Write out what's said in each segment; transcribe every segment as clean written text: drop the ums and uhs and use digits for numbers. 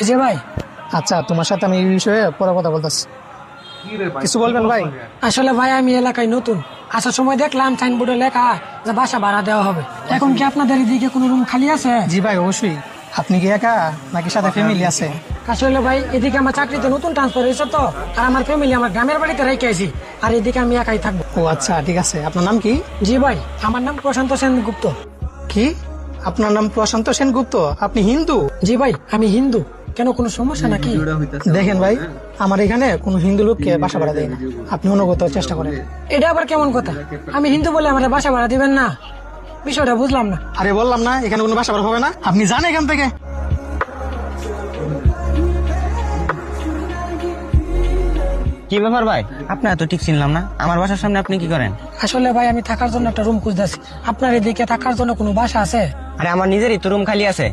এই যে ভাই, আচ্ছা, তোমার সাথে আমি এই বিষয়ে পরে কথা বলতেছি। কিছু বলবেন ভাই? আসলে ভাই আমি এলাকায় নতুন, আসার সময় দেখলাম সাইনবোর্ডে লেখা যে বাসা ভাড়া দেওয়া হবে। এখন কি আপনাদের এদিকে কোনো রুম খালি আছে? জি ভাই, অবশ্যই। আপনি কি একা নাকি সাথে ফ্যামিলি আছে? আসলে ভাই এদিকে আমার চাকরিতে নতুন ট্রান্সফার হয়েছে তো, আর আমার ফ্যামিলি আমার গ্রামের বাড়িতে রেখে আছি, আর এদিকে আমি একাই থাকবো। ও আচ্ছা, ঠিক আছে। আপনার নাম কি? জি ভাই, আমার নাম প্রশান্ত সেনগুপ্ত। কি? আপনার নাম প্রশান্ত সেনগুপ্ত? আপনি হিন্দু? জি ভাই, আমি হিন্দু। কেন, কোনো সমস্যা নাকি? দেখেন ভাই, আমার এখানে কোনো হিন্দু লোককে বাসা ভাড়া দেয় না। আপনি অনুগত চেষ্টা করেন। এটা আবার কেমন কথা? আমি হিন্দু বলে আমার বাসা ভাড়া দিবেন না? বিষয়টা বুঝলাম না। আরে বললাম না, এখানে কোনো বাসা ভাড়া হবে না। আপনি যান এখান থেকে। কি ব্যাপার ভাই, আপনার তো ঠিক চিনলাম না। আমার বাসার সামনে আপনি কি করেন? আসলে ভাই আমি থাকার জন্য একটা রুম খুঁজতেছি। আপনার এদিকে থাকার জন্য কোনো বাসা আছে? আরে আমার নিজেরই তো রুম খালি আছে,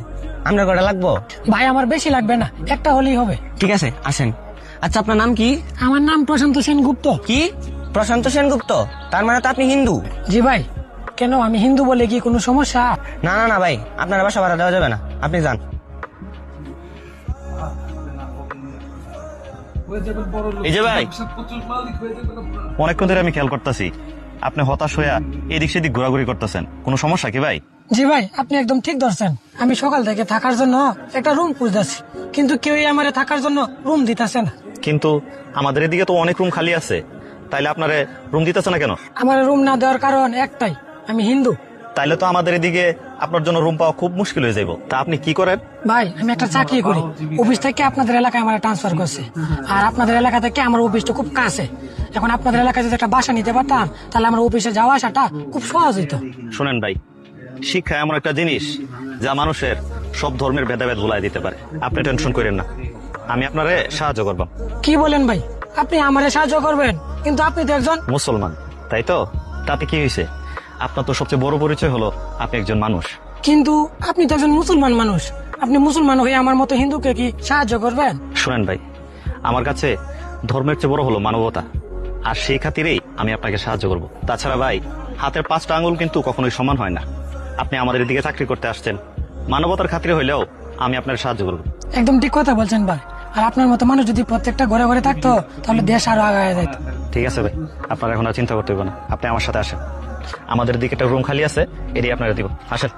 আপনার কটা লাগবো? ভাই আমার বেশি লাগবে না, একটা হলেই হবে। ঠিক আছে, আসেন। আচ্ছা, আপনার নাম কি? আমার নাম প্রশান্ত সেনগুপ্ত। কি? প্রশান্ত সেনগুপ্ত? তার মানে তো আপনি হিন্দু? জি ভাই। কেন, আমি হিন্দু বলে কি কোনো সমস্যা? না না না ভাই, আপনার বাসা ভাড়া দেওয়া যাবে না, আপনি যান। এই যে ভাই, অনেকক্ষণ ধরে আমি খেয়াল করতেছি আপনি হতাশ হইয়া এদিক সেদিক ঘোরাঘুরি করতেছেন। কোনো সমস্যা কি ভাই? জি ভাই, আপনি একদম ঠিক ধরছেন। আমি সকাল থেকে থাকার জন্য একটা রুম খুঁজতেছি, কিন্তু কেউই আমার থাকার জন্য রুম দিতেছে না। কিন্তু আমাদের এদিকে তো অনেক রুম খালি আছে, তাইলে আপনারে রুম দিতেছে না কেন? আমার রুম না দেওয়ার কারণ একটাই, আমি হিন্দু। তাইলে তো আমাদের এদিকে আপনার জন্য রুম পাওয়া খুব মুশকিল হয়ে যাইব। তা আপনি কি করেন? ভাই আমি একটা চাকরি করি, অফিস থেকে আপনাদের এলাকায় আমার ট্রান্সফার করছে, আর আপনাদের এলাকা থেকে আমার অফিসটা খুব কাছে। এখন আপনাদের এলাকায় যদি একটা বাসা নিতে পারতাম, তাহলে আমার অফিসে যাওয়া আসাটা খুব সহজ হইতো। শোনেন ভাই, শিক্ষা এমন একটা জিনিস যা মানুষের সব ধর্মের ভেদাভেদ ভুলাই দিতে পারে। আপনি টেনশন করেন না, আমি আপনারে সাহায্য করব। কি বলেন ভাই, আপনি আমারে সাহায্য করবেন? কিন্তু আপনি তো একজন মুসলমান, তাই তো? তাতে কি হয়েছে? আপনার তো সবচেয়ে বড় পরিচয় হলো আপনি একজন মানুষ। কিন্তু আপনি তো একজন মুসলমান মানুষ, আপনি মুসলমান হয়ে আমার মতো হিন্দুকে কি সাহায্য করবেন? শোনেন ভাই, আমার কাছে ধর্মের চেয়ে বড় হলো মানবতা, আর সেই খাতিরেই আমি আপনাকে সাহায্য করব। তাছাড়া ভাই, হাতের 5টা আঙুল কিন্তু কখনোই সমান হয় না। আপনি আমাদের দিকে চাকরি করতে আসছেন, মানবতার খাতিরে হইলেও আমি আপনার সাহায্য করব। একদম ঠিক কথা বলছেন ভাই, আর আপনার মতো মানুষ যদি প্রত্যেকটা ঘরে ঘরে থাকতো, তাহলে দেশ আরো আগায় যেত। ঠিক আছে ভাই, আপনার এখন আর চিন্তা করতে হবে না। আপনি আমার সাথে আসেন, আমাদের দিকে একটা রুম খালি আছে, এটাই আপনারা দিব। আসেন।